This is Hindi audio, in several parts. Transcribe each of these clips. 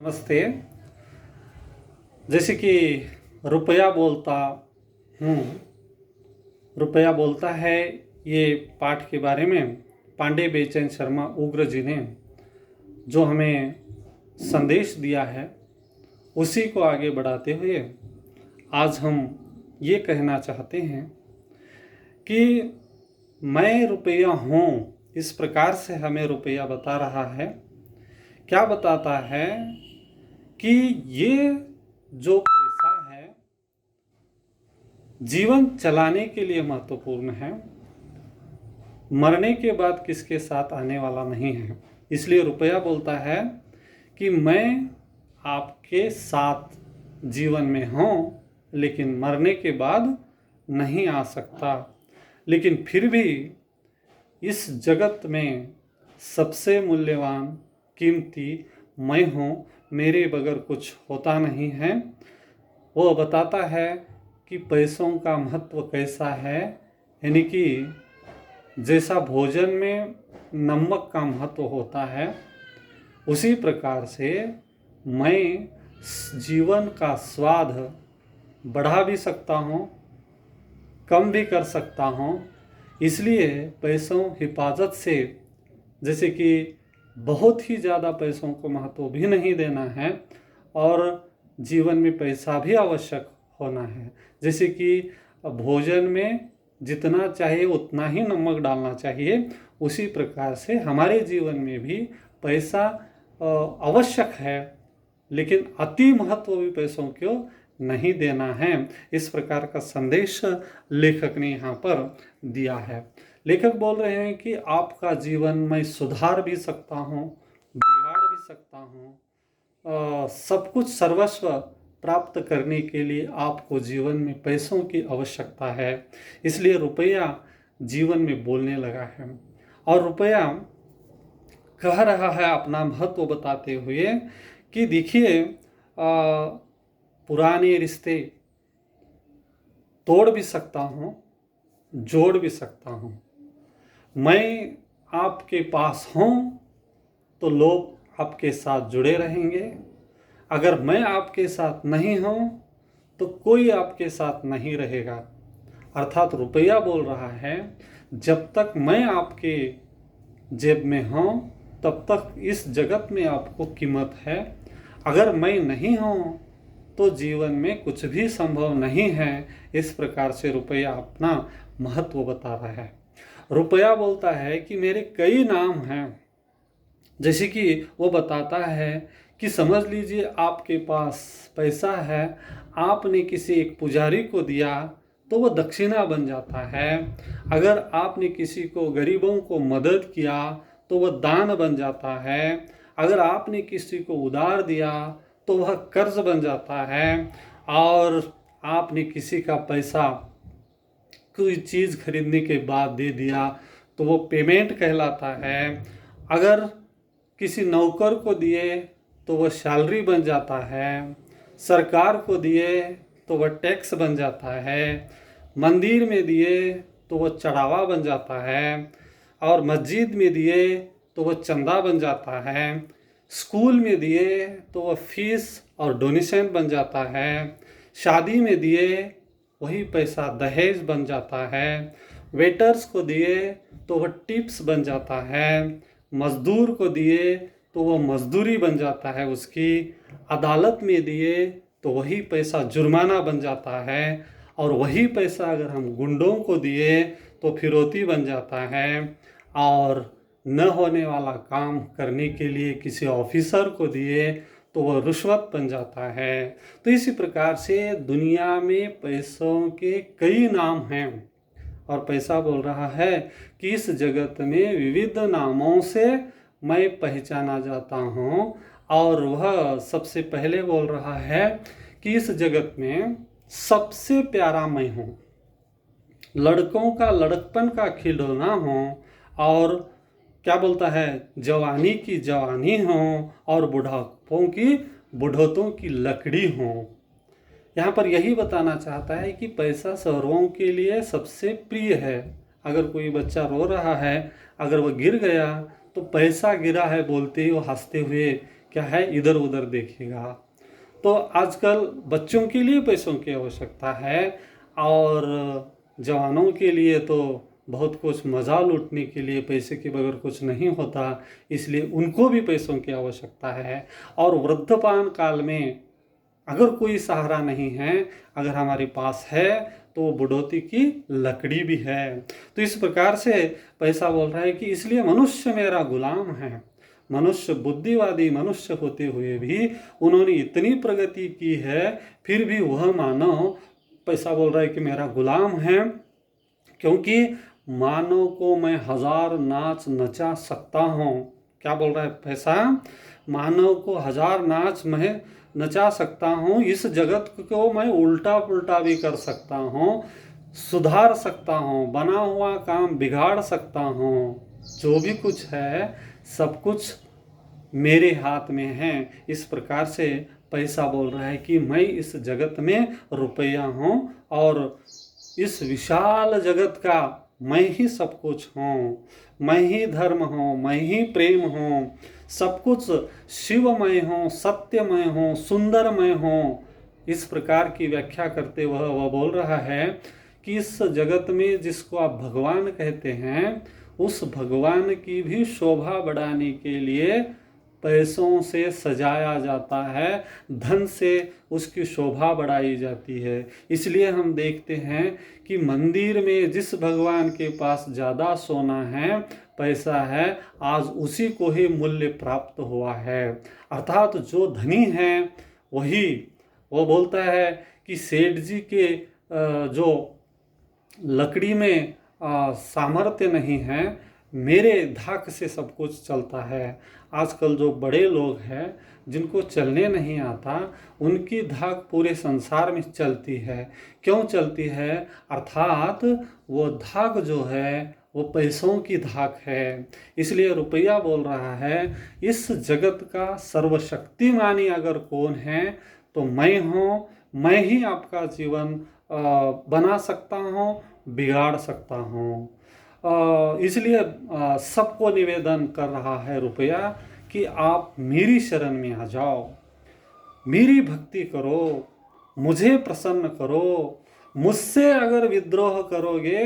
नमस्ते। जैसे कि रुपया बोलता हूँ, रुपया बोलता है, ये पाठ के बारे में पांडे बेचैन शर्मा उग्र जी ने जो हमें संदेश दिया है, उसी को आगे बढ़ाते हुए आज हम ये कहना चाहते हैं कि मैं रुपया हूँ। इस प्रकार से हमें रुपया बता रहा है। क्या बताता है कि ये जो पैसा है जीवन चलाने के लिए महत्वपूर्ण है, मरने के बाद किसके साथ आने वाला नहीं है। इसलिए रुपया बोलता है कि मैं आपके साथ जीवन में हूँ, लेकिन मरने के बाद नहीं आ सकता। लेकिन फिर भी इस जगत में सबसे मूल्यवान कीमती मैं हूँ, मेरे बगैर कुछ होता नहीं है। वो बताता है कि पैसों का महत्व कैसा है, यानी कि जैसा भोजन में नमक का महत्व होता है, उसी प्रकार से मैं जीवन का स्वाद बढ़ा भी सकता हूँ, कम भी कर सकता हूँ। इसलिए पैसों हिफाजत से, जैसे कि बहुत ही ज़्यादा पैसों को महत्व भी नहीं देना है और जीवन में पैसा भी आवश्यक होना है। जैसे कि भोजन में जितना चाहिए उतना ही नमक डालना चाहिए, उसी प्रकार से हमारे जीवन में भी पैसा आवश्यक है, लेकिन अति महत्व भी पैसों को नहीं देना है। इस प्रकार का संदेश लेखक ने यहाँ पर दिया है। लेखक बोल रहे हैं कि आपका जीवन मैं सुधार भी सकता हूँ, बिगाड़ भी सकता हूँ। सब कुछ सर्वस्व प्राप्त करने के लिए आपको जीवन में पैसों की आवश्यकता है। इसलिए रुपया जीवन में बोलने लगा है और रुपया कह रहा है अपना महत्व बताते हुए कि देखिए, पुराने रिश्ते तोड़ भी सकता हूँ, जोड़ भी सकता हूँ। मैं आपके पास हूँ तो लोग आपके साथ जुड़े रहेंगे। अगर मैं आपके साथ नहीं हूँ तो कोई आपके साथ नहीं रहेगा। अर्थात रुपया बोल रहा है, जब तक मैं आपके जेब में हूँ तब तक इस जगत में आपको कीमत है। अगर मैं नहीं हूँ तो जीवन में कुछ भी संभव नहीं है। इस प्रकार से रुपया अपना महत्व बता रहा है। रुपया बोलता है कि मेरे कई नाम हैं। जैसे कि वो बताता है कि समझ लीजिए आपके पास पैसा है, आपने किसी एक पुजारी को दिया तो वो दक्षिणा बन जाता है। अगर आपने किसी को, गरीबों को मदद किया तो वह दान बन जाता है। अगर आपने किसी को उधार दिया तो वह कर्ज बन जाता है। और आपने किसी का पैसा कोई चीज़ खरीदने के बाद दे दिया तो वो पेमेंट कहलाता है। अगर किसी नौकर को दिए तो वह सैलरी बन जाता है। सरकार को दिए तो वह टैक्स बन जाता है। मंदिर में दिए तो वह चढ़ावा बन जाता है। और मस्जिद में दिए तो वह चंदा बन जाता है। स्कूल में दिए तो वह फीस और डोनेशन बन जाता है। शादी में दिए वही पैसा दहेज बन जाता है। वेटर्स को दिए तो वह टिप्स बन जाता है। मजदूर को दिए तो वह मजदूरी बन जाता है उसकी। अदालत में दिए तो वही पैसा जुर्माना बन जाता है। और वही पैसा अगर हम गुंडों को दिए तो फिरौती बन जाता है। और न होने वाला काम करने के लिए किसी ऑफिसर को दिए तो वह रिश्वत बन जाता है। तो इसी प्रकार से दुनिया में पैसों के कई नाम हैं और पैसा बोल रहा है कि इस जगत में विविध नामों से मैं पहचाना जाता हूँ। और वह सबसे पहले बोल रहा है कि इस जगत में सबसे प्यारा मैं हूँ, लड़कों का लड़कपन का खिलौना हूँ, और क्या बोलता है, जवानी की जवानी हूँ और बुढ़ापों की बुढ़ोतों की लकड़ी हूँ। यहाँ पर यही बताना चाहता है कि पैसा सर्वों के लिए सबसे प्रिय है। अगर कोई बच्चा रो रहा है, अगर वह गिर गया तो पैसा गिरा है बोलते ही वो हंसते हुए क्या है, इधर उधर देखेगा। तो आजकल बच्चों के लिए पैसों की आवश्यकता है और जवानों के लिए तो बहुत कुछ, मज़ा लूटने के लिए पैसे के बगैर कुछ नहीं होता, इसलिए उनको भी पैसों की आवश्यकता है। और वृद्धपान काल में अगर कोई सहारा नहीं है, अगर हमारे पास है, तो वो बुढ़ौती की लकड़ी भी है। तो इस प्रकार से पैसा बोल रहा है कि इसलिए मनुष्य मेरा गुलाम है। मनुष्य बुद्धिवादी मनुष्य होते हुए भी उन्होंने इतनी प्रगति की है, फिर भी वह मानव, पैसा बोल रहा है कि मेरा गुलाम है, क्योंकि मानव को मैं 1000 नाच नचा सकता हूँ। क्या बोल रहा है पैसा? मानव को 1000 नाच मैं नचा सकता हूँ, इस जगत को मैं उल्टा पुल्टा भी कर सकता हूँ, सुधार सकता हूँ, बना हुआ काम बिगाड़ सकता हूँ। जो भी कुछ है सब कुछ मेरे हाथ में है। इस प्रकार से पैसा बोल रहा है कि मैं इस जगत में रुपया हूँ और इस विशाल जगत का मैं ही सब कुछ हूँ, मैं ही धर्म हूँ, मैं ही प्रेम हूँ, सब कुछ शिवमय हूँ, सत्यमय हूँ, सुंदरमय हूँ। इस प्रकार की व्याख्या करते वह बोल रहा है कि इस जगत में जिसको आप भगवान कहते हैं, उस भगवान की भी शोभा बढ़ाने के लिए पैसों से सजाया जाता है, धन से उसकी शोभा बढ़ाई जाती है। इसलिए हम देखते हैं कि मंदिर में जिस भगवान के पास ज़्यादा सोना है, पैसा है, आज उसी को ही मूल्य प्राप्त हुआ है। अर्थात जो धनी है वही, वो बोलता है कि सेठ जी के जो लकड़ी में सामर्थ्य नहीं है, मेरे धाक से सब कुछ चलता है। आजकल जो बड़े लोग हैं जिनको चलने नहीं आता, उनकी धाक पूरे संसार में चलती है। क्यों चलती है? अर्थात वो धाक जो है वो पैसों की धाक है। इसलिए रुपया बोल रहा है इस जगत का सर्वशक्तिमानी अगर कौन है तो मैं हूँ, मैं ही आपका जीवन बना सकता हूँ, बिगाड़ सकता हूँ। इसलिए सबको निवेदन कर रहा है रुपया कि आप मेरी शरण में आ जाओ, मेरी भक्ति करो, मुझे प्रसन्न करो। मुझसे अगर विद्रोह करोगे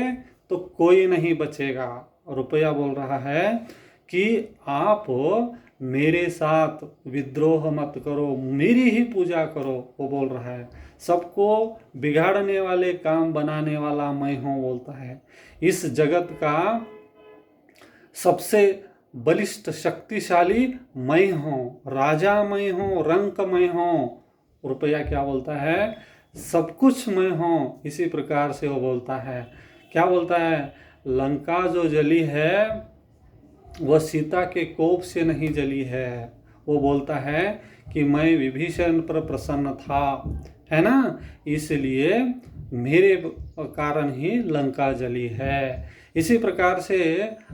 तो कोई नहीं बचेगा। रुपया बोल रहा है कि आप मेरे साथ विद्रोह मत करो, मेरी ही पूजा करो। वो बोल रहा है सबको बिगाड़ने वाले काम बनाने वाला मैं हूँ, बोलता है। इस जगत का सबसे बलिष्ठ शक्तिशाली मैं हूँ, राजा मैं हूँ, रंक मैं हूँ। रुपया क्या बोलता है? सब कुछ मैं हूँ। इसी प्रकार से वो बोलता है, क्या बोलता है? लंका जो जली है वह सीता के कोप से नहीं जली है। वो बोलता है कि मैं विभीषण पर प्रसन्न था, है ना, इसलिए मेरे कारण ही लंका जली है। इसी प्रकार से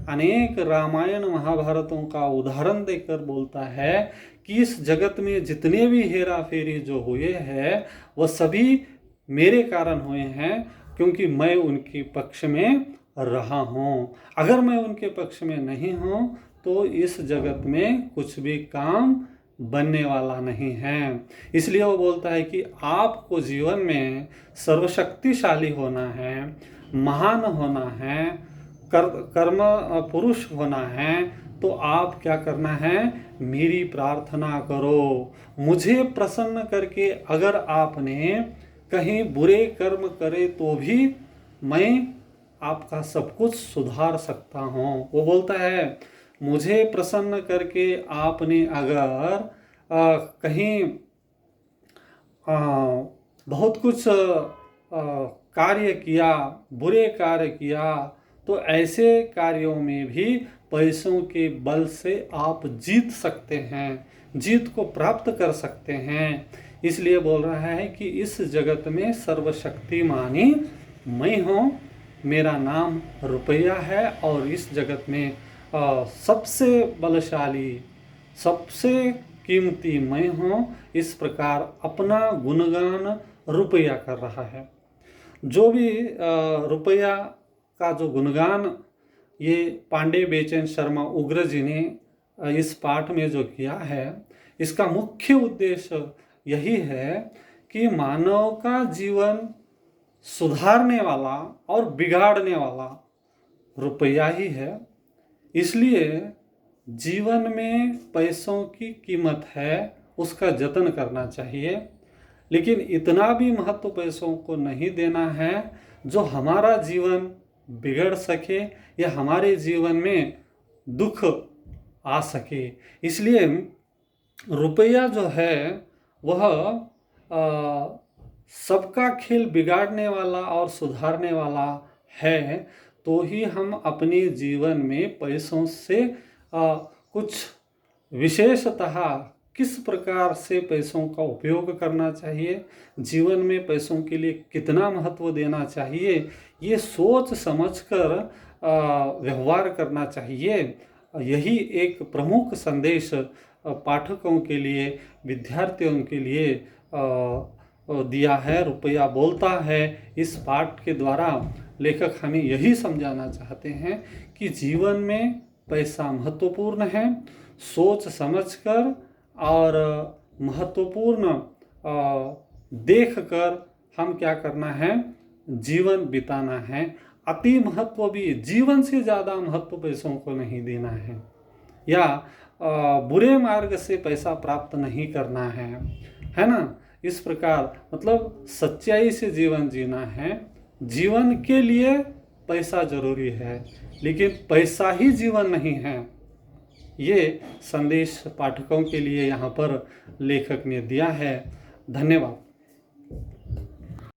अनेक रामायण महाभारतों का उदाहरण देकर बोलता है कि इस जगत में जितने भी हेरा फेरी जो हुए हैं वह सभी मेरे कारण हुए हैं, क्योंकि मैं उनके पक्ष में रहा हूँ। अगर मैं उनके पक्ष में नहीं हूँ तो इस जगत में कुछ भी काम बनने वाला नहीं है। इसलिए वो बोलता है कि आपको जीवन में सर्वशक्तिशाली होना है, महान होना है, कर्म पुरुष होना है, तो आप क्या करना है? मेरी प्रार्थना करो। मुझे प्रसन्न करके अगर आपने कहीं बुरे कर्म करे तो भी मैं आपका सब कुछ सुधार सकता हूँ। वो बोलता है मुझे प्रसन्न करके आपने अगर कहीं बहुत कुछ कार्य किया, बुरे कार्य किया, तो ऐसे कार्यों में भी पैसों के बल से आप जीत सकते हैं, जीत को प्राप्त कर सकते हैं। इसलिए बोल रहा है कि इस जगत में सर्वशक्तिमानी मैं हूँ, मेरा नाम रुपया है और इस जगत में सबसे बलशाली, सबसे कीमती मैं हूँ। इस प्रकार अपना गुणगान रुपया कर रहा है। जो भी रुपया का जो गुणगान ये पांडे बेचैन शर्मा उग्र जी ने इस पाठ में जो किया है, इसका मुख्य उद्देश्य यही है कि मानव का जीवन सुधारने वाला और बिगाड़ने वाला रुपया ही है। इसलिए जीवन में पैसों की कीमत है, उसका जतन करना चाहिए, लेकिन इतना भी महत्व पैसों को नहीं देना है जो हमारा जीवन बिगड़ सके या हमारे जीवन में दुख आ सके। इसलिए रुपया जो है वह सबका खेल बिगाड़ने वाला और सुधारने वाला है, तो ही हम अपने जीवन में पैसों से कुछ विशेषतः किस प्रकार से पैसों का उपयोग करना चाहिए, जीवन में पैसों के लिए कितना महत्व देना चाहिए, ये सोच समझकर व्यवहार करना चाहिए। यही एक प्रमुख संदेश पाठकों के लिए, विद्यार्थियों के लिए दिया है। रुपया बोलता है इस पाठ के द्वारा लेखक हमें यही समझाना चाहते हैं कि जीवन में पैसा महत्वपूर्ण है। सोच समझकर और महत्वपूर्ण देखकर हम क्या करना है, जीवन बिताना है। अति महत्व भी, जीवन से ज़्यादा महत्व पैसों को नहीं देना है, या बुरे मार्ग से पैसा प्राप्त नहीं करना है ना। इस प्रकार मतलब सच्चाई से जीवन जीना है। जीवन के लिए पैसा जरूरी है, लेकिन पैसा ही जीवन नहीं है। ये संदेश पाठकों के लिए यहाँ पर लेखक ने दिया है। धन्यवाद।